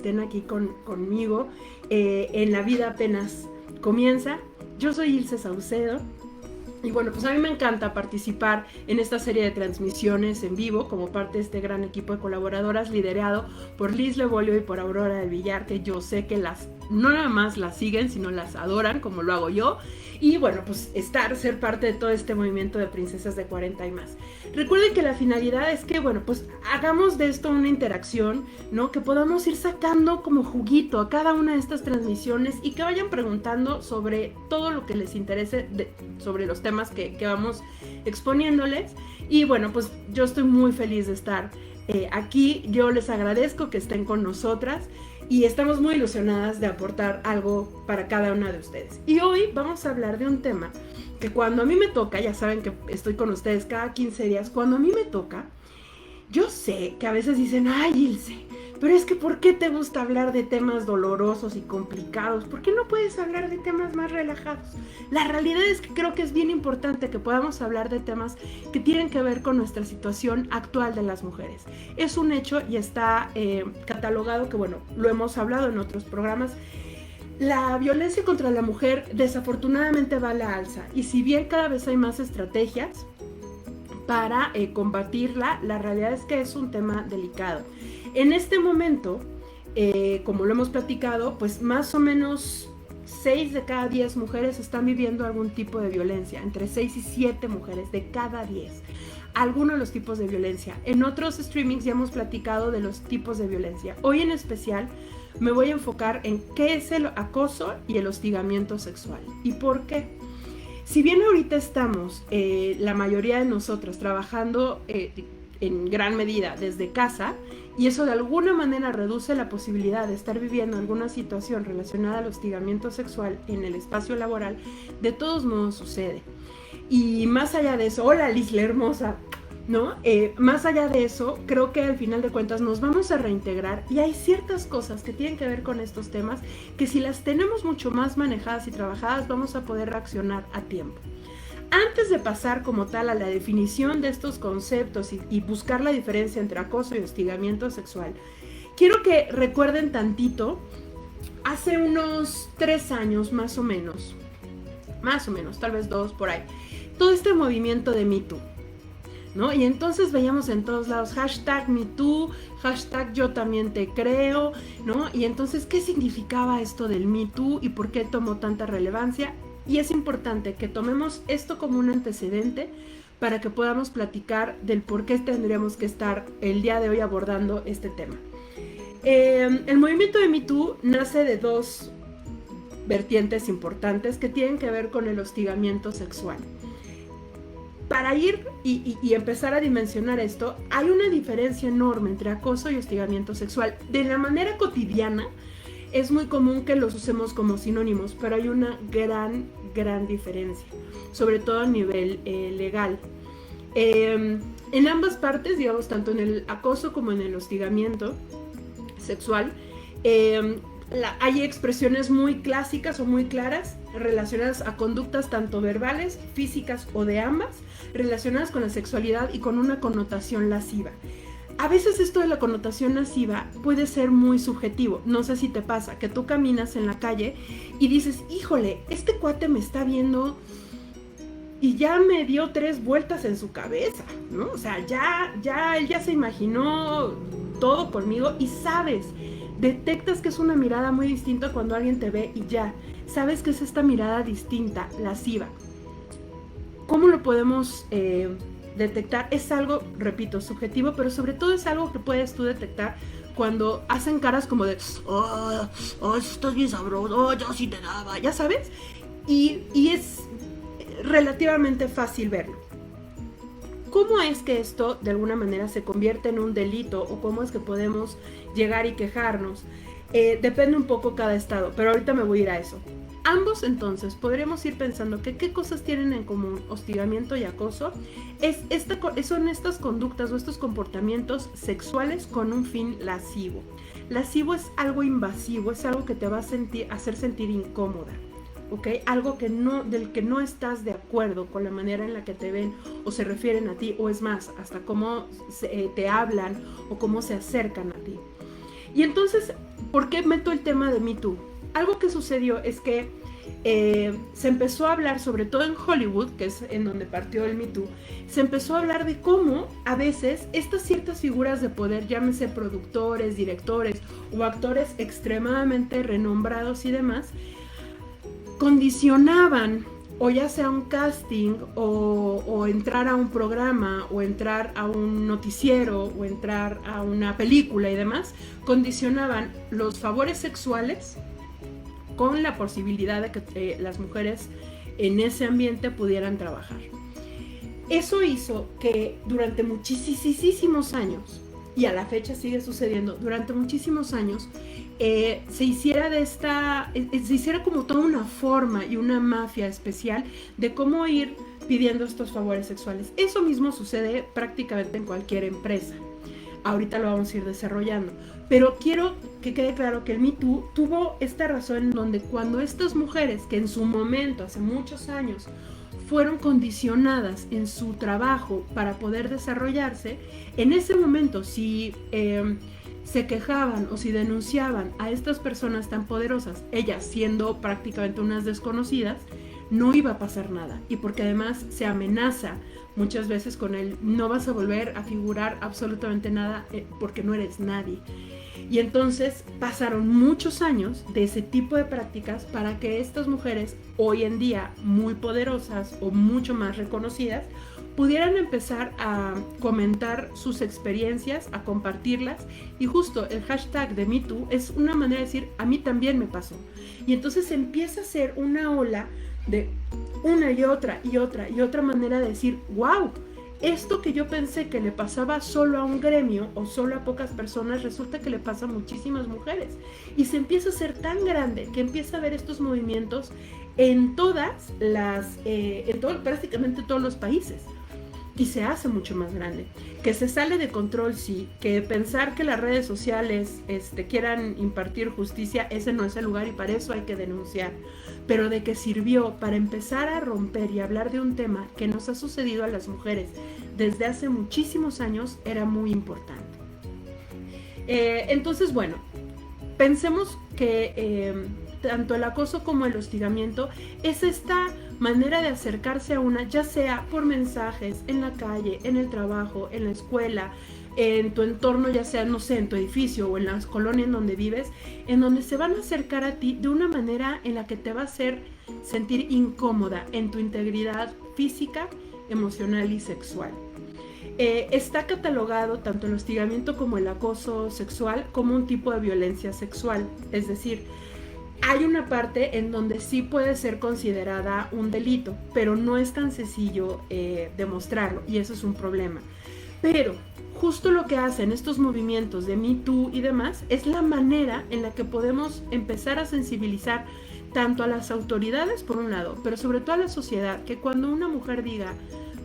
estén aquí conmigo en La Vida Apenas Comienza. Yo soy Ilse Saucedo. Y bueno, pues a mí me encanta participar en esta serie de transmisiones en vivo como parte de este gran equipo de colaboradoras liderado por Liz Lebolio y por Aurora del Villar, que yo sé que no nada más las siguen, sino las adoran como lo hago yo. Y bueno, pues ser parte de todo este movimiento de princesas de 40 y más. Recuerden que la finalidad es que, bueno, pues hagamos de esto una interacción, ¿no? Que podamos ir sacando como juguito a cada una de estas transmisiones y que vayan preguntando sobre todo lo que les interese sobre los temas que vamos exponiéndoles. Y bueno, pues yo estoy muy feliz de estar aquí. Yo les agradezco que estén con nosotras y estamos muy ilusionadas de aportar algo para cada una de ustedes. Y hoy vamos a hablar de un tema que cuando a mí me toca, ya saben que estoy con ustedes cada 15 días, cuando a mí me toca, yo sé que a veces dicen, ay, Ilse, pero es que ¿por qué te gusta hablar de temas dolorosos y complicados? ¿Por qué no puedes hablar de temas más relajados? La realidad es que creo que es bien importante que podamos hablar de temas que tienen que ver con nuestra situación actual de las mujeres. Es un hecho y está catalogado, que bueno, lo hemos hablado en otros programas. La violencia contra la mujer desafortunadamente va a la alza y si bien cada vez hay más estrategias para combatirla, la realidad es que es un tema delicado. En este momento, como lo hemos platicado, pues más o menos 6 de cada 10 mujeres están viviendo algún tipo de violencia, entre 6 y 7 mujeres de cada 10. Algunos de los tipos de violencia. En otros streamings ya hemos platicado de los tipos de violencia. Hoy en especial me voy a enfocar en qué es el acoso y el hostigamiento sexual. ¿Y por qué? Si bien ahorita estamos, la mayoría de nosotros, trabajando en gran medida desde casa, y eso de alguna manera reduce la posibilidad de estar viviendo alguna situación relacionada al hostigamiento sexual en el espacio laboral, de todos modos sucede. Y más allá de eso, hola Liz, la hermosa, ¿no? Más allá de eso, creo que al final de cuentas nos vamos a reintegrar y hay ciertas cosas que tienen que ver con estos temas que si las tenemos mucho más manejadas y trabajadas vamos a poder reaccionar a tiempo. Antes de pasar como tal a la definición de estos conceptos y buscar la diferencia entre acoso y hostigamiento sexual, quiero que recuerden tantito, hace unos 3 años más o menos, tal vez 2 por ahí, todo este movimiento de Me Too, ¿no? Y entonces veíamos en todos lados hashtag MeToo, hashtag yo también te creo, ¿no? Y entonces, ¿qué significaba esto del MeToo y por qué tomó tanta relevancia? Y es importante que tomemos esto como un antecedente para que podamos platicar del por qué tendríamos que estar el día de hoy abordando este tema. El movimiento de MeToo nace de 2 vertientes importantes que tienen que ver con el hostigamiento sexual. Para ir y empezar a dimensionar esto, hay una diferencia enorme entre acoso y hostigamiento sexual. De la manera cotidiana, es muy común que los usemos como sinónimos, pero hay una gran diferencia, sobre todo a nivel legal. En ambas partes, digamos, tanto en el acoso como en el hostigamiento sexual, hay expresiones muy clásicas o muy claras relacionadas a conductas tanto verbales, físicas o de ambas, relacionadas con la sexualidad y con una connotación lasciva. A veces esto de la connotación lasciva puede ser muy subjetivo. No sé si te pasa que tú caminas en la calle y dices, híjole, este cuate me está viendo y ya me dio 3 vueltas en su cabeza, ¿no? O sea, él ya se imaginó todo conmigo y sabes, detectas que es una mirada muy distinta cuando alguien te ve y ya, sabes que es esta mirada distinta, lasciva. ¿Cómo lo podemos detectar? Es algo, repito, subjetivo, pero sobre todo es algo que puedes tú detectar cuando hacen caras como de estás bien sabroso, yo sí te daba, ya sabes, y es relativamente fácil verlo. ¿Cómo es que esto de alguna manera se convierte en un delito o cómo es que podemos llegar y quejarnos? Depende un poco cada estado, pero ahorita me voy a ir a eso. Ambos entonces podremos ir pensando que qué cosas tienen en común hostigamiento y acoso. Son estas conductas o estos comportamientos sexuales con un fin lascivo. Lascivo es algo invasivo, es algo que te va a hacer sentir incómoda, ¿ok? Algo del que no estás de acuerdo con la manera en la que te ven o se refieren a ti, o es más, hasta cómo te hablan o cómo se acercan a ti. Y entonces, ¿por qué meto el tema de Me Too? Algo que sucedió es que se empezó a hablar, sobre todo en Hollywood, que es en donde partió el Me Too, se empezó a hablar de cómo a veces estas ciertas figuras de poder, llámese productores, directores o actores extremadamente renombrados y demás, condicionaban o ya sea un casting o entrar a un programa o entrar a un noticiero o entrar a una película y demás, condicionaban los favores sexuales con la posibilidad de que las mujeres en ese ambiente pudieran trabajar. Eso hizo que durante muchísimos años, y a la fecha sigue sucediendo, durante muchísimos años, se hiciera como toda una forma y una mafia especial de cómo ir pidiendo estos favores sexuales. Eso mismo sucede prácticamente en cualquier empresa. Ahorita lo vamos a ir desarrollando. Pero quiero que quede claro que el Me Too tuvo esta razón en donde cuando estas mujeres, que en su momento, hace muchos años, fueron condicionadas en su trabajo para poder desarrollarse, en ese momento si se quejaban o si denunciaban a estas personas tan poderosas, ellas siendo prácticamente unas desconocidas, no iba a pasar nada. Y porque además se amenaza muchas veces con el no vas a volver a figurar absolutamente nada porque no eres nadie. Y entonces pasaron muchos años de ese tipo de prácticas para que estas mujeres, hoy en día muy poderosas o mucho más reconocidas, pudieran empezar a comentar sus experiencias, a compartirlas. Y justo el hashtag de MeToo es una manera de decir, a mí también me pasó. Y entonces empieza a ser una ola de una y otra manera de decir, wow, esto que yo pensé que le pasaba solo a un gremio o solo a pocas personas, resulta que le pasa a muchísimas mujeres. Y se empieza a ser tan grande que empieza a haber estos movimientos en todas las, prácticamente todos los países. Y se hace mucho más grande. Que se sale de control, sí. Que pensar que las redes sociales quieran impartir justicia, ese no es el lugar y para eso hay que denunciar. Pero de que sirvió para empezar a romper y hablar de un tema que nos ha sucedido a las mujeres desde hace muchísimos años, era muy importante. Entonces, bueno, pensemos que tanto el acoso como el hostigamiento es esta manera de acercarse a una, ya sea por mensajes, en la calle, en el trabajo, en la escuela, en tu entorno, ya sea, no sé, en tu edificio o en la colonia en donde vives, en donde se van a acercar a ti de una manera en la que te va a hacer sentir incómoda en tu integridad física, emocional y sexual. Está catalogado tanto el hostigamiento como el acoso sexual como un tipo de violencia sexual, es decir, hay una parte en donde sí puede ser considerada un delito, pero no es tan sencillo demostrarlo y eso es un problema. Pero justo lo que hacen estos movimientos de Me Too y demás es la manera en la que podemos empezar a sensibilizar tanto a las autoridades por un lado, pero sobre todo a la sociedad, que cuando una mujer diga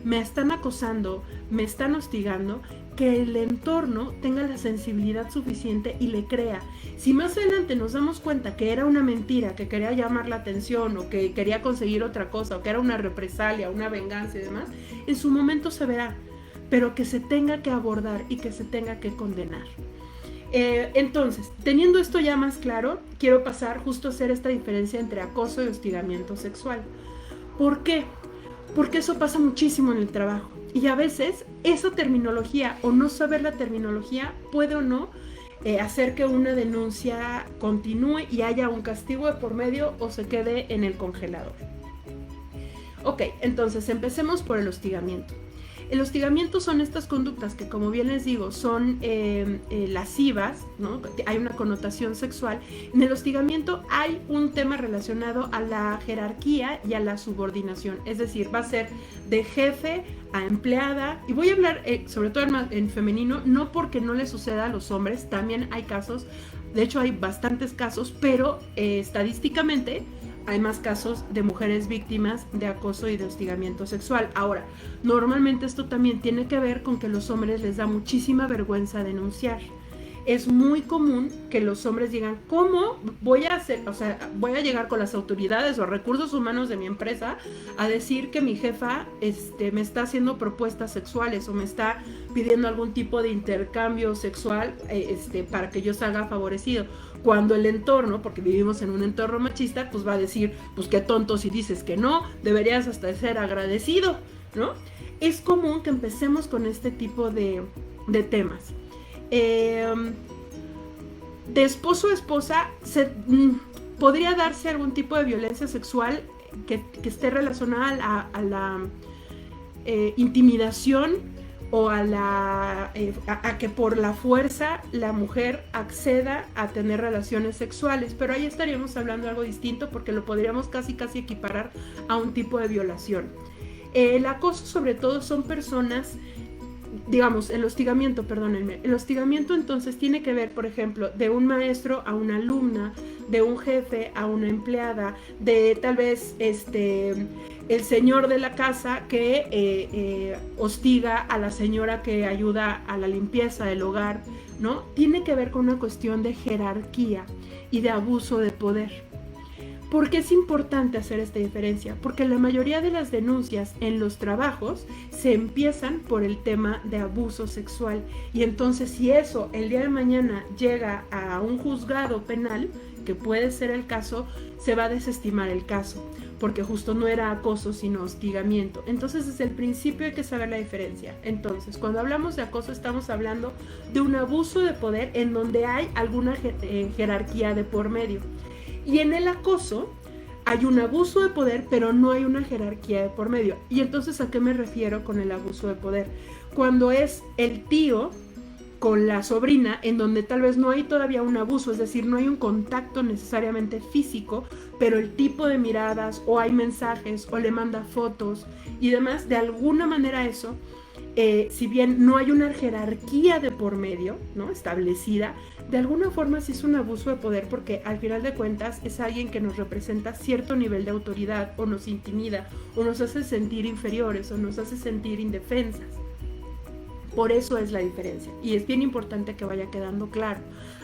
me están acosando, me están hostigando, que el entorno tenga la sensibilidad suficiente y le crea. Si más adelante nos damos cuenta que era una mentira, que quería llamar la atención o que quería conseguir otra cosa o que era una represalia, una venganza y demás, en su momento se verá, pero que se tenga que abordar y que se tenga que condenar. Entonces, teniendo esto ya más claro, quiero pasar justo a hacer esta diferencia entre acoso y hostigamiento sexual. ¿Por qué? Porque eso pasa muchísimo en el trabajo. Y a veces esa terminología o no saber la terminología puede o no hacer que una denuncia continúe y haya un castigo de por medio o se quede en el congelador. Ok, entonces empecemos por el hostigamiento. El hostigamiento son estas conductas que, como bien les digo, son lascivas, ¿no? Hay una connotación sexual. En el hostigamiento hay un tema relacionado a la jerarquía y a la subordinación, es decir, va a ser de jefe a empleada, y voy a hablar sobre todo en femenino, no porque no le suceda a los hombres, también hay casos, de hecho hay bastantes casos, pero estadísticamente hay más casos de mujeres víctimas de acoso y de hostigamiento sexual. Ahora, normalmente esto también tiene que ver con que a los hombres les da muchísima vergüenza denunciar. Es muy común que los hombres digan, ¿cómo voy a hacer? O sea, voy a llegar con las autoridades o recursos humanos de mi empresa a decir que mi jefa me está haciendo propuestas sexuales o me está pidiendo algún tipo de intercambio sexual para que yo salga favorecido. Cuando el entorno, porque vivimos en un entorno machista, pues va a decir, pues qué tonto si dices que no, deberías hasta ser agradecido, ¿no? Es común que empecemos con este tipo de temas. De esposo a esposa podría darse algún tipo de violencia sexual que esté relacionada a la intimidación o a que por la fuerza la mujer acceda a tener relaciones sexuales, pero ahí estaríamos hablando de algo distinto porque lo podríamos casi equiparar a un tipo de violación. El acoso sobre todo son personas, digamos, el hostigamiento, perdónenme, el hostigamiento entonces tiene que ver, por ejemplo, de un maestro a una alumna, de un jefe a una empleada, de tal vez el señor de la casa que hostiga a la señora que ayuda a la limpieza del hogar, ¿no? Tiene que ver con una cuestión de jerarquía y de abuso de poder. ¿Por qué es importante hacer esta diferencia? Porque la mayoría de las denuncias en los trabajos se empiezan por el tema de abuso sexual. Y entonces si eso el día de mañana llega a un juzgado penal, que puede ser el caso, se va a desestimar el caso, porque justo no era acoso sino hostigamiento. Entonces desde el principio hay que saber la diferencia. Entonces cuando hablamos de acoso estamos hablando de un abuso de poder en donde hay alguna jerarquía de por medio. Y en el acoso hay un abuso de poder, pero no hay una jerarquía de por medio. Y entonces, ¿a qué me refiero con el abuso de poder? Cuando es el tío con la sobrina, en donde tal vez no hay todavía un abuso, es decir, no hay un contacto necesariamente físico, pero el tipo de miradas, o hay mensajes, o le manda fotos y demás, de alguna manera eso, si bien no hay una jerarquía de por medio, ¿no?, establecida, de alguna forma sí es un abuso de poder, porque al final de cuentas es alguien que nos representa cierto nivel de autoridad, o nos intimida, o nos hace sentir inferiores, o nos hace sentir indefensas. Por eso es la diferencia, y es bien importante que vaya quedando claro.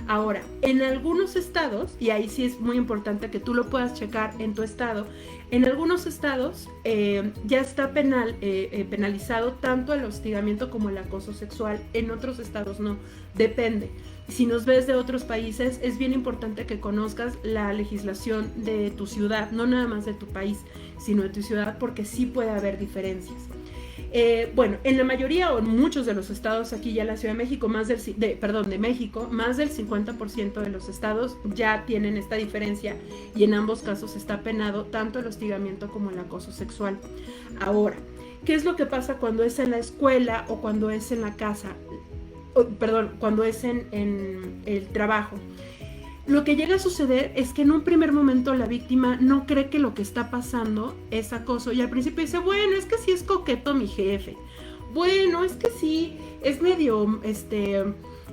Ahora, en algunos estados, y ahí sí es muy importante que tú lo puedas checar en tu estado, en algunos estados ya está penalizado tanto el hostigamiento como el acoso sexual, en otros estados no, depende. Si nos ves de otros países, es bien importante que conozcas la legislación de tu ciudad, no nada más de tu país, sino de tu ciudad, porque sí puede haber diferencias. Bueno, en la mayoría o en muchos de los estados, aquí ya en la Ciudad de México, de México, más del 50% de los estados ya tienen esta diferencia, y en ambos casos está penado tanto el hostigamiento como el acoso sexual. Ahora, ¿qué es lo que pasa cuando es en la escuela o cuando es en la casa? Cuando es en el trabajo. Lo que llega a suceder es que en un primer momento la víctima no cree que lo que está pasando es acoso, y al principio dice, bueno, es que sí es coqueto mi jefe, bueno, es que sí es medio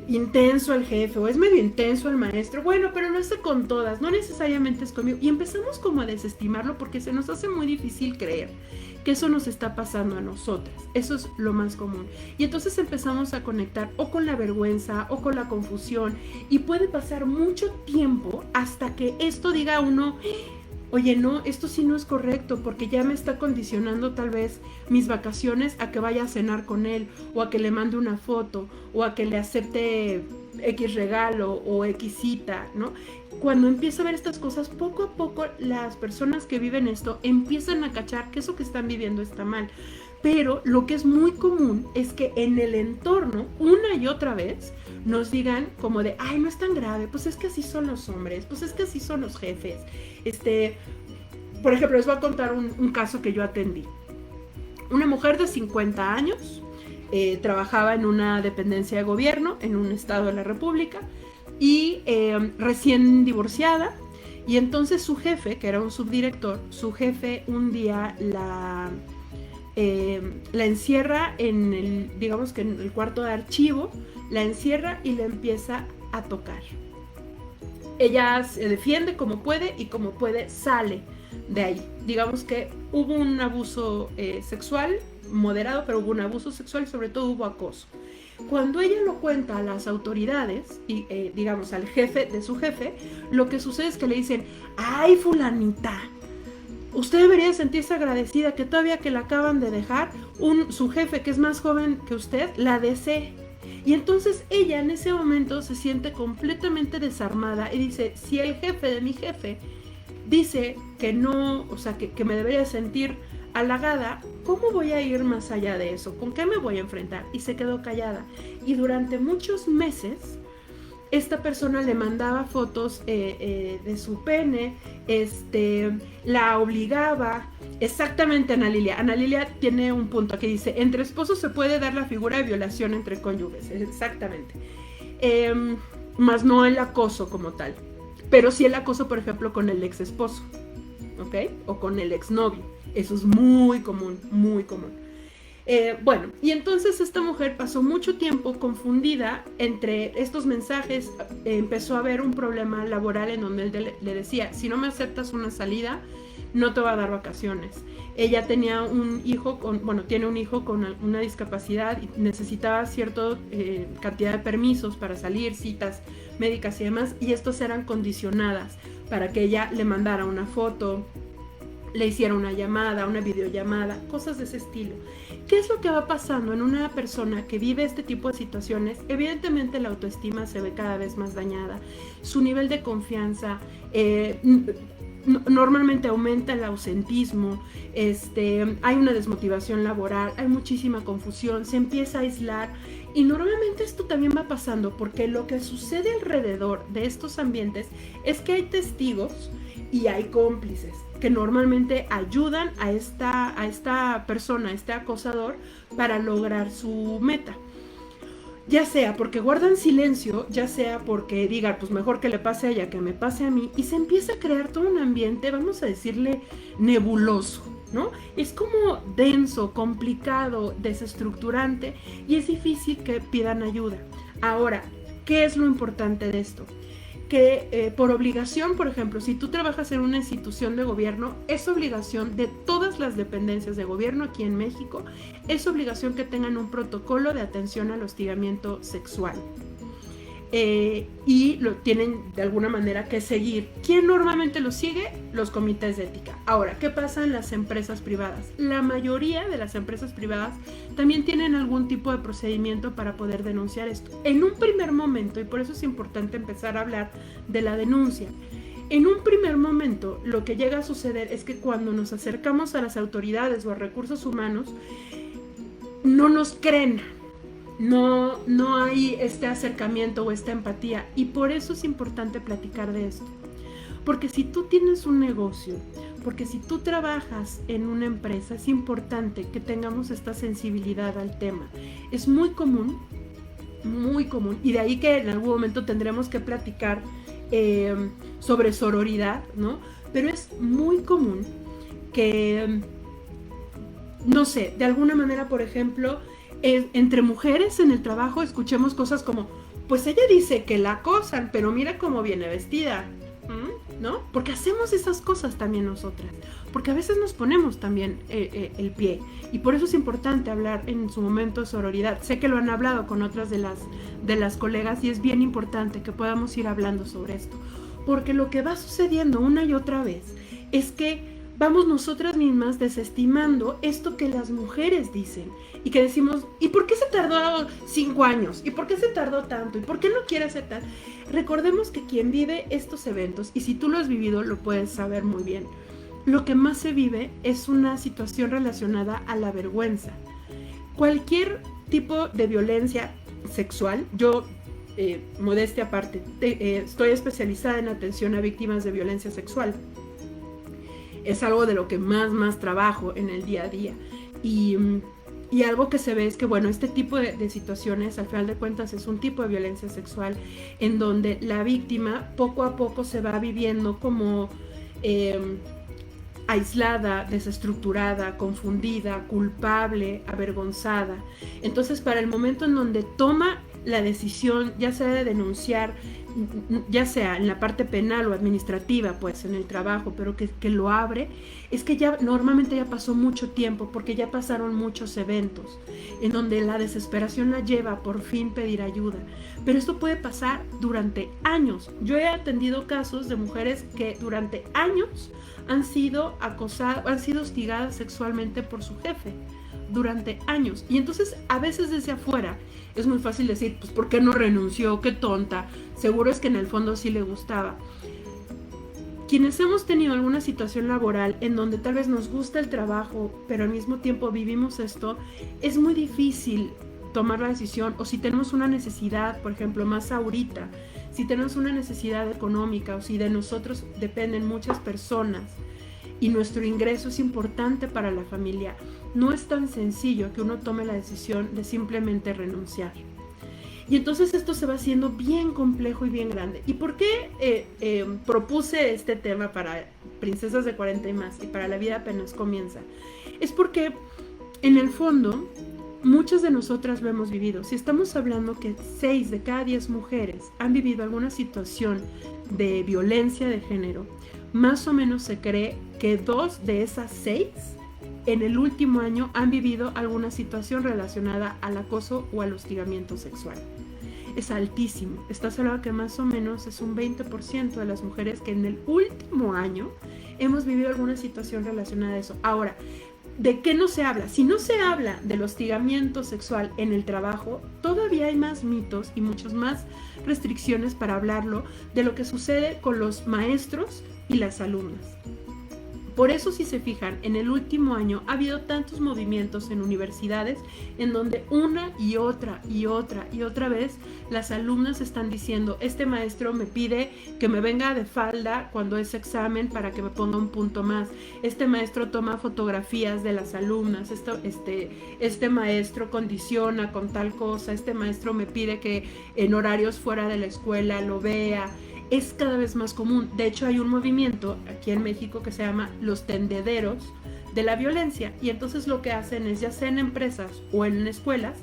intenso el jefe, o es medio intenso el maestro, bueno, pero no es con todas, no necesariamente es conmigo, y empezamos como a desestimarlo porque se nos hace muy difícil creer que eso nos está pasando a nosotras. Eso es lo más común. Y entonces empezamos a conectar o con la vergüenza o con la confusión, y puede pasar mucho tiempo hasta que esto diga a uno, oye, no, esto sí no es correcto, porque ya me está condicionando tal vez mis vacaciones a que vaya a cenar con él, o a que le mande una foto, o a que le acepte X regalo o X cita, ¿no? Cuando empieza a ver estas cosas, poco a poco las personas que viven esto empiezan a cachar que eso que están viviendo está mal. Pero lo que es muy común es que en el entorno, una y otra vez, nos digan como de, ay, no es tan grave, pues es que así son los hombres, pues es que así son los jefes. Por ejemplo, les voy a contar un caso que yo atendí. Una mujer de 50 años, trabajaba en una dependencia de gobierno en un estado de la República, y recién divorciada, y entonces su jefe, que era un subdirector, su jefe un día la encierra en el cuarto de archivo, la encierra y la empieza a tocar. Ella se defiende como puede, y como puede sale de ahí. Digamos que hubo un abuso sexual moderado, pero hubo un abuso sexual y sobre todo hubo acoso. Cuando ella lo cuenta a las autoridades y digamos al jefe de su jefe, lo que sucede es que le dicen, ay, fulanita, usted debería sentirse agradecida que todavía que la acaban de dejar, su jefe que es más joven que usted la desee. Y entonces ella en ese momento se siente completamente desarmada y dice, si el jefe de mi jefe dice que no, o sea, que me debería sentir halagada, ¿cómo voy a ir más allá de eso? ¿Con qué me voy a enfrentar? Y se quedó callada. Y durante muchos meses, esta persona le mandaba fotos de su pene, la obligaba. Exactamente, Ana Lilia. Ana Lilia tiene un punto que dice, entre esposos se puede dar la figura de violación entre cónyuges. Exactamente. Más no el acoso como tal. Pero sí el acoso, por ejemplo, con el ex esposo, ¿ok? O con el exnovio. Eso es muy común, muy común. Bueno, y entonces esta mujer pasó mucho tiempo confundida entre estos mensajes. Empezó a haber un problema laboral en donde él le decía, si no me aceptas una salida, no te va a dar vacaciones. Ella tenía un hijo tiene un hijo con una discapacidad y necesitaba cierta cantidad de permisos para salir, citas médicas y demás, y estos eran condicionadas para que ella le mandara una foto, le hiciera una llamada, una videollamada, cosas de ese estilo. ¿Qué es lo que va pasando en una persona que vive este tipo de situaciones? Evidentemente la autoestima se ve cada vez más dañada, su nivel de confianza normalmente aumenta el ausentismo, hay una desmotivación laboral, hay muchísima confusión, se empieza a aislar. Y normalmente esto también va pasando porque lo que sucede alrededor de estos ambientes es que hay testigos y hay cómplices que normalmente ayudan a esta persona, a este acosador, para lograr su meta. Ya sea porque guardan silencio, ya sea porque digan, pues mejor que le pase a ella que me pase a mí, y se empieza a crear todo un ambiente, vamos a decirle, nebuloso, ¿no? Es como denso, complicado, desestructurante, y es difícil que pidan ayuda. Ahora, ¿qué es lo importante de esto? Que por obligación, por ejemplo, si tú trabajas en una institución de gobierno, es obligación de todas las dependencias de gobierno aquí en México, es obligación que tengan un protocolo de atención al hostigamiento sexual. Y lo tienen de alguna manera que seguir. ¿Quién normalmente lo sigue? Los comités de ética. Ahora, ¿qué pasa en las empresas privadas? La mayoría de las empresas privadas también tienen algún tipo de procedimiento para poder denunciar esto. En un primer momento, y por eso es importante empezar a hablar de la denuncia, en un primer momento lo que llega a suceder es que cuando nos acercamos a las autoridades o a recursos humanos, no nos creen. No hay este acercamiento o esta empatía, y por eso es importante platicar de esto. Porque si tú tienes un negocio, porque si tú trabajas en una empresa, es importante que tengamos esta sensibilidad al tema. Es muy común, y de ahí que en algún momento tendremos que platicar sobre sororidad, ¿no? Pero es muy común que, no sé, de alguna manera, por ejemplo, entre mujeres en el trabajo escuchemos cosas como, pues ella dice que la acosan, pero mira cómo viene vestida, ¿no? Porque hacemos esas cosas también nosotras, porque a veces nos ponemos también el pie, y por eso es importante hablar en su momento de sororidad. Sé que lo han hablado con otras de las colegas, y es bien importante que podamos ir hablando sobre esto, porque lo que va sucediendo una y otra vez es que vamos nosotras mismas desestimando esto que las mujeres dicen, y que decimos, ¿y por qué se tardó 5 años? ¿Y por qué se tardó tanto? ¿Y por qué no quiere hacer tal? Recordemos que quien vive estos eventos, y si tú lo has vivido, lo puedes saber muy bien, lo que más se vive es una situación relacionada a la vergüenza. Cualquier tipo de violencia sexual, yo, modestia aparte, estoy especializada en atención a víctimas de violencia sexual. Es algo de lo que más trabajo en el día a día. Y algo que se ve es que, bueno, este tipo de situaciones, al final de cuentas, es un tipo de violencia sexual en donde la víctima poco a poco se va viviendo como aislada, desestructurada, confundida, culpable, avergonzada. Entonces, para el momento en donde toma la decisión, ya sea de denunciar, ya sea en la parte penal o administrativa, pues en el trabajo, pero que lo abre, es que ya normalmente ya pasó mucho tiempo, porque ya pasaron muchos eventos en donde la desesperación la lleva a por fin pedir ayuda. Pero esto puede pasar durante años. Yo he atendido casos de mujeres que durante años han sido acosadas, han sido hostigadas sexualmente por su jefe durante años. Y entonces a veces desde afuera es muy fácil decir, pues ¿por qué no renunció? Qué tonta. Seguro es que en el fondo sí le gustaba. Quienes hemos tenido alguna situación laboral en donde tal vez nos gusta el trabajo, pero al mismo tiempo vivimos esto, es muy difícil tomar la decisión, o si tenemos una necesidad, por ejemplo, más ahorita, si tenemos una necesidad económica o si de nosotros dependen muchas personas y nuestro ingreso es importante para la familia, no es tan sencillo que uno tome la decisión de simplemente renunciar. Y entonces esto se va haciendo bien complejo y bien grande. ¿Y por qué propuse este tema para Princesas de 40 y más y para La vida apenas comienza? Es porque en el fondo muchas de nosotras lo hemos vivido. Si estamos hablando que 6 de cada 10 mujeres han vivido alguna situación de violencia de género, más o menos se cree que 2 de esas 6 en el último año han vivido alguna situación relacionada al acoso o al hostigamiento sexual. Es altísimo. Estás hablando que más o menos es un 20% de las mujeres que en el último año hemos vivido alguna situación relacionada a eso. Ahora, ¿de qué no se habla? Si no se habla del hostigamiento sexual en el trabajo, todavía hay más mitos y muchas más restricciones para hablarlo de lo que sucede con los maestros y las alumnas. Por eso, si se fijan, en el último año ha habido tantos movimientos en universidades en donde una y otra vez las alumnas están diciendo, este maestro me pide que me venga de falda cuando es examen para que me ponga un punto más, este maestro toma fotografías de las alumnas, este maestro condiciona con tal cosa, este maestro me pide que en horarios fuera de la escuela lo vea. Es cada vez más común. De hecho, hay un movimiento aquí en México que se llama los tendederos de la violencia, y entonces lo que hacen es, ya sea en empresas o en escuelas,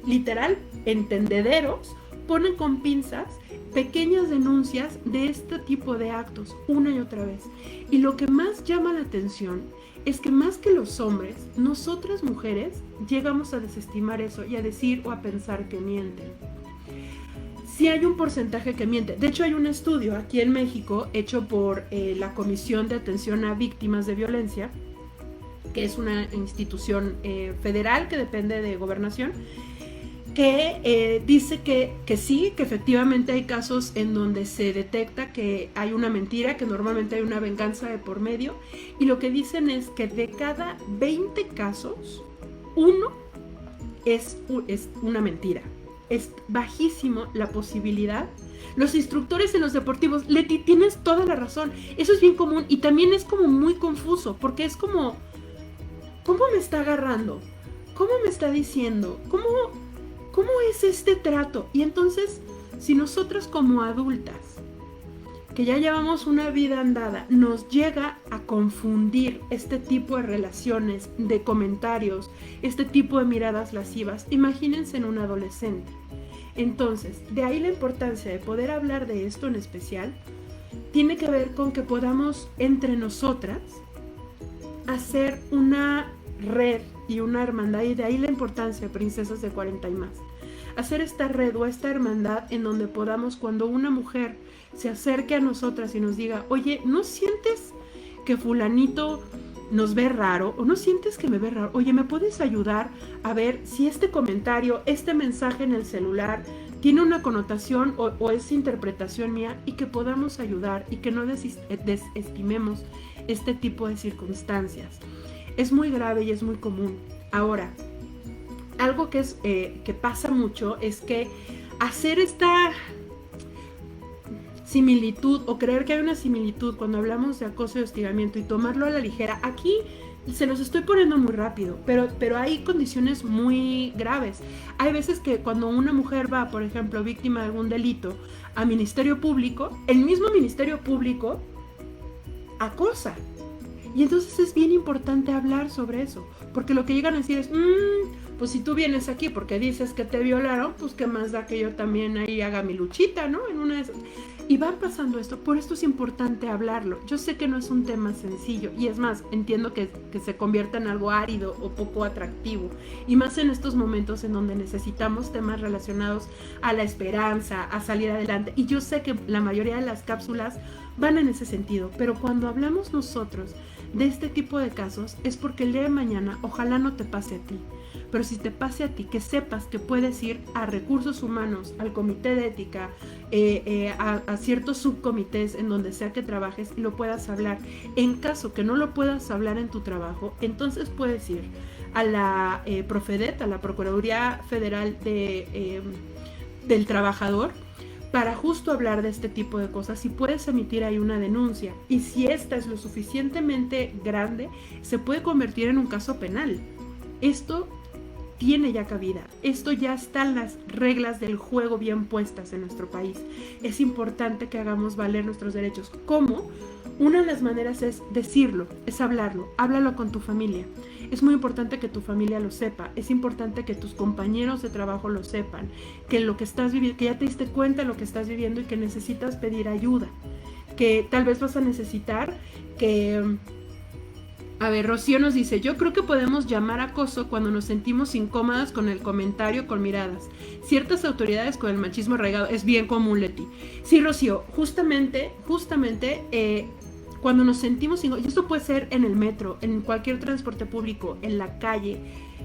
literal, en tendederos, ponen con pinzas pequeñas denuncias de este tipo de actos una y otra vez. Y lo que más llama la atención es que más que los hombres, nosotras mujeres llegamos a desestimar eso y a decir o a pensar que mienten. Sí hay un porcentaje que miente. De hecho, hay un estudio aquí en México hecho por la Comisión de Atención a Víctimas de Violencia, que es una institución federal que depende de Gobernación, que dice que sí, que efectivamente hay casos en donde se detecta que hay una mentira, que normalmente hay una venganza de por medio, y lo que dicen es que de cada 20 casos, uno es una mentira. Es bajísimo la posibilidad. Los instructores en los deportivos, Leti, tienes toda la razón, eso es bien común y también es como muy confuso, porque es como, ¿cómo me está agarrando? ¿Cómo me está diciendo? ¿Cómo es este trato? Y entonces, si nosotras como adultas, que ya llevamos una vida andada, nos llega a confundir este tipo de relaciones, de comentarios, este tipo de miradas lascivas, imagínense en un adolescente. Entonces, de ahí la importancia de poder hablar de esto en especial, tiene que ver con que podamos entre nosotras hacer una red y una hermandad, y de ahí la importancia de Princesas de 40 y más. Hacer esta red o esta hermandad en donde podamos, cuando una mujer se acerque a nosotras y nos diga, oye, ¿no sientes que fulanito nos ve raro? ¿O no sientes que me ve raro? Oye, ¿me puedes ayudar a ver si este comentario, este mensaje en el celular tiene una connotación o es interpretación mía? Y que podamos ayudar y que no desestimemos este tipo de circunstancias. Es muy grave y es muy común. Ahora, algo que pasa mucho es que hacer esta similitud o creer que hay una similitud cuando hablamos de acoso y hostigamiento y tomarlo a la ligera, aquí se los estoy poniendo muy rápido, pero hay condiciones muy graves. Hay veces que cuando una mujer va, por ejemplo, víctima de algún delito a Ministerio Público, el mismo Ministerio Público acosa. Y entonces es bien importante hablar sobre eso, porque lo que llegan a decir es, pues si tú vienes aquí porque dices que te violaron, pues qué más da que yo también ahí haga mi luchita, ¿no? En una de esas. Y va pasando esto, por esto es importante hablarlo. Yo sé que no es un tema sencillo, y es más, entiendo que se convierta en algo árido o poco atractivo, y más en estos momentos en donde necesitamos temas relacionados a la esperanza, a salir adelante. Y yo sé que la mayoría de las cápsulas van en ese sentido, pero cuando hablamos nosotros de este tipo de casos es porque el día de mañana ojalá no te pase a ti, pero si te pase a ti, que sepas que puedes ir a recursos humanos, al comité de ética, a ciertos subcomités en donde sea que trabajes y lo puedas hablar. En caso que no lo puedas hablar en tu trabajo, entonces puedes ir a la Profedet, a la Procuraduría Federal del Trabajador, para justo hablar de este tipo de cosas y puedes emitir ahí una denuncia. Y si esta es lo suficientemente grande, se puede convertir en un caso penal. Esto tiene ya cabida. Esto ya están las reglas del juego bien puestas en nuestro país. Es importante que hagamos valer nuestros derechos. ¿Cómo? Una de las maneras es decirlo, es hablarlo. Háblalo con tu familia. Es muy importante que tu familia lo sepa. Es importante que tus compañeros de trabajo lo sepan. Que lo que estás viviendo, que ya te diste cuenta de lo que estás viviendo y que necesitas pedir ayuda. Que tal vez vas a necesitar que... A ver, Rocío nos dice, yo creo que podemos llamar acoso cuando nos sentimos incómodas con el comentario, con miradas. Ciertas autoridades con el machismo arraigado, es bien común, Leti. Sí, Rocío, justamente, cuando nos sentimos incómodas, y esto puede ser en el metro, en cualquier transporte público, en la calle,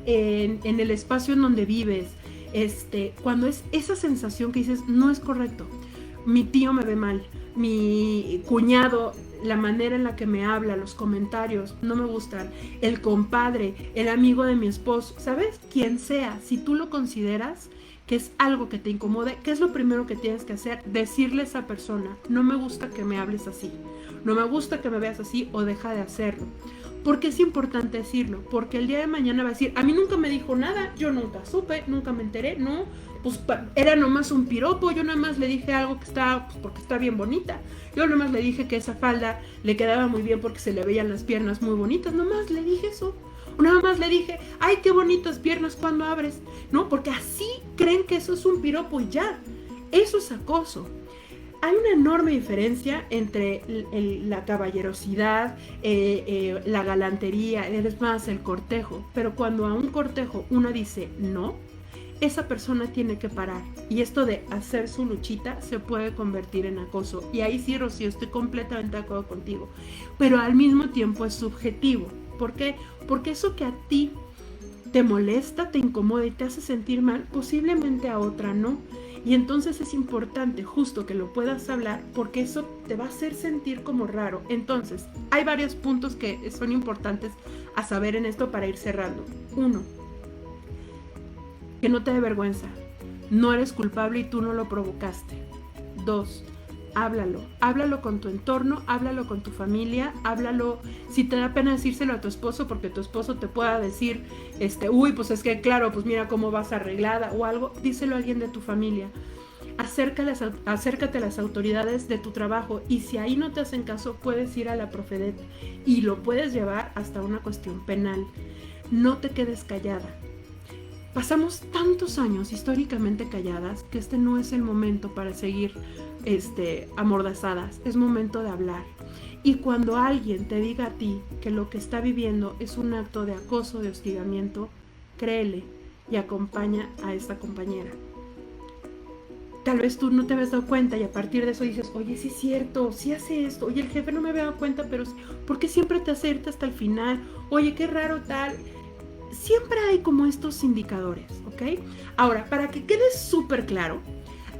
en el espacio en donde vives, cuando es esa sensación que dices, no es correcto, mi tío me ve mal, mi cuñado, la manera en la que me habla, los comentarios, no me gustan, el compadre, el amigo de mi esposo, ¿sabes? Quien sea, si tú lo consideras que es algo que te incomode, ¿qué es lo primero que tienes que hacer? Decirle a esa persona, no me gusta que me hables así, no me gusta que me veas así o deja de hacerlo. ¿Por qué es importante decirlo? Porque el día de mañana va a decir, a mí nunca me dijo nada, yo nunca supe, nunca me enteré, no, pues era nomás un piropo, yo nada más le dije algo que está, pues porque está bien bonita, yo nomás le dije que esa falda le quedaba muy bien porque se le veían las piernas muy bonitas, nomás le dije eso, nada más le dije, ay, qué bonitas piernas cuando abres, no, porque así creen que eso es un piropo y ya, eso es acoso. Hay una enorme diferencia entre la caballerosidad, la galantería, es más, el cortejo. Pero cuando a un cortejo uno dice no, esa persona tiene que parar. Y esto de hacer su luchita se puede convertir en acoso. Y ahí sí, Rocío, estoy completamente de acuerdo contigo. Pero al mismo tiempo es subjetivo. ¿Por qué? Porque eso que a ti te molesta, te incomoda y te hace sentir mal, posiblemente a otra no. Y entonces es importante justo que lo puedas hablar porque eso te va a hacer sentir como raro. Entonces, hay varios puntos que son importantes a saber en esto para ir cerrando. 1, que no te dé vergüenza. No eres culpable y tú no lo provocaste. 2, háblalo con tu entorno, háblalo con tu familia, háblalo, si te da pena decírselo a tu esposo porque tu esposo te pueda decir, uy, pues es que claro, pues mira cómo vas arreglada o algo, díselo a alguien de tu familia. Acércate a las autoridades de tu trabajo y si ahí no te hacen caso, puedes ir a la Profedet y lo puedes llevar hasta una cuestión penal. No te quedes callada. Pasamos tantos años históricamente calladas que este no es el momento para seguir amordazadas, es momento de hablar. Y cuando alguien te diga a ti que lo que está viviendo es un acto de acoso, de hostigamiento, créele y acompaña a esta compañera. Tal vez tú no te habías dado cuenta y a partir de eso dices, oye, sí es cierto, sí hace esto, oye, el jefe no me había dado cuenta, pero ¿por qué siempre te hace irte hasta el final? Oye, qué raro tal. Siempre hay como estos indicadores, ¿ok? Ahora, para que quede súper claro,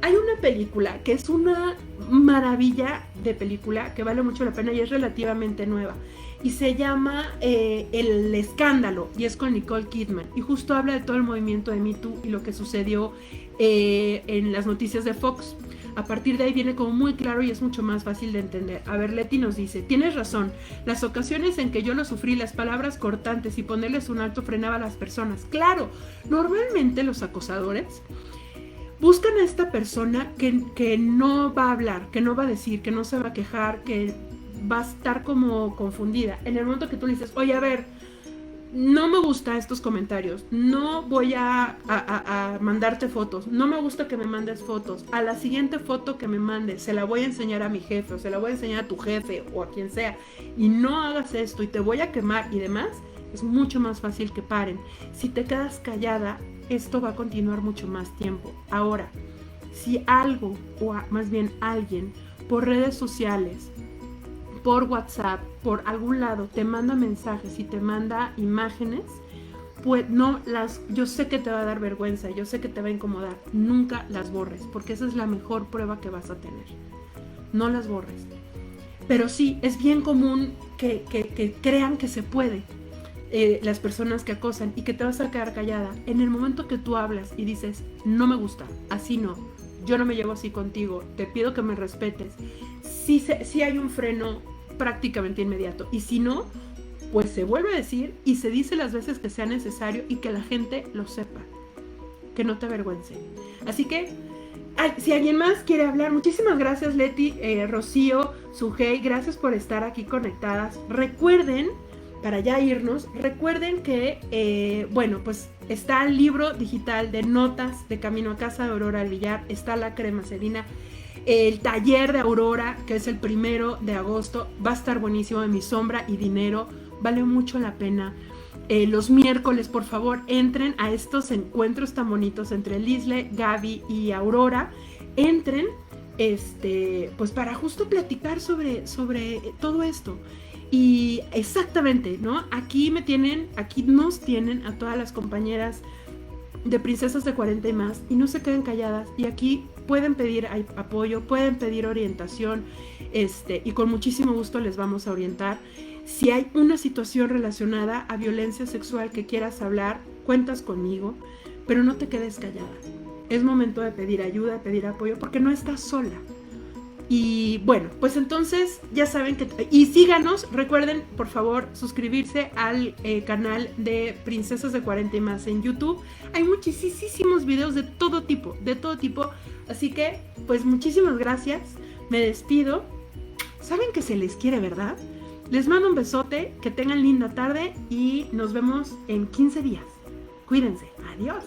hay una película que es una maravilla de película que vale mucho la pena y es relativamente nueva. Y se llama El Escándalo y es con Nicole Kidman. Y justo habla de todo el movimiento de Me Too y lo que sucedió en las noticias de Fox. A partir de ahí viene como muy claro y es mucho más fácil de entender. A ver, Leti nos dice, tienes razón, las ocasiones en que yo lo sufrí, las palabras cortantes y ponerles un alto frenaba a las personas. Claro, normalmente los acosadores buscan a esta persona que no va a hablar, que no va a decir, que no se va a quejar, que va a estar como confundida. En el momento que tú le dices, oye, a ver, no me gustan estos comentarios, no voy a mandarte fotos, no me gusta que me mandes fotos, a la siguiente foto que me mandes se la voy a enseñar a mi jefe o se la voy a enseñar a tu jefe o a quien sea y no hagas esto y te voy a quemar y demás, es mucho más fácil que paren. Si te quedas callada, esto va a continuar mucho más tiempo. Ahora, si algo o más bien alguien por redes sociales por WhatsApp, por algún lado, te manda mensajes y te manda imágenes, pues no las, yo sé que te va a dar vergüenza, yo sé que te va a incomodar, nunca las borres, porque esa es la mejor prueba que vas a tener. No las borres. Pero sí, es bien común que crean que se puede, las personas que acosan, y que te vas a quedar callada. En el momento que tú hablas y dices, no me gusta, así no, yo no me llevo así contigo, te pido que me respetes, sí hay un freno prácticamente inmediato. Y si no, pues se vuelve a decir y se dice las veces que sea necesario y que la gente lo sepa, que no te avergüence. Así que, si alguien más quiere hablar, muchísimas gracias Leti, Rocío, Sujei, gracias por estar aquí conectadas. Recuerden, para ya irnos, recuerden que, bueno, pues está el libro digital de notas de Camino a Casa de Aurora del Villar, está la cremacerina, el taller de Aurora, que es el 1 de agosto, va a estar buenísimo, de Mi Sombra y Dinero, vale mucho la pena. Los miércoles, por favor, entren a estos encuentros tan bonitos entre Lisle, Gaby y Aurora. Entren, pues para justo platicar sobre todo esto. Y exactamente, ¿no? Aquí nos tienen a todas las compañeras de Princesas de 40 y más, y no se queden calladas. Y aquí pueden pedir apoyo, pueden pedir orientación, y con muchísimo gusto les vamos a orientar. Si hay una situación relacionada a violencia sexual que quieras hablar, cuentas conmigo, pero no te quedes callada. Es momento de pedir ayuda, de pedir apoyo, porque no estás sola. Y bueno, pues entonces ya saben que... Y síganos, recuerden por favor suscribirse al canal de Princesas de 40 y más en YouTube. Hay muchísimos videos de todo tipo. Así que, pues muchísimas gracias. Me despido. Saben que se les quiere, ¿verdad? Les mando un besote, que tengan linda tarde y nos vemos en 15 días. Cuídense. Adiós.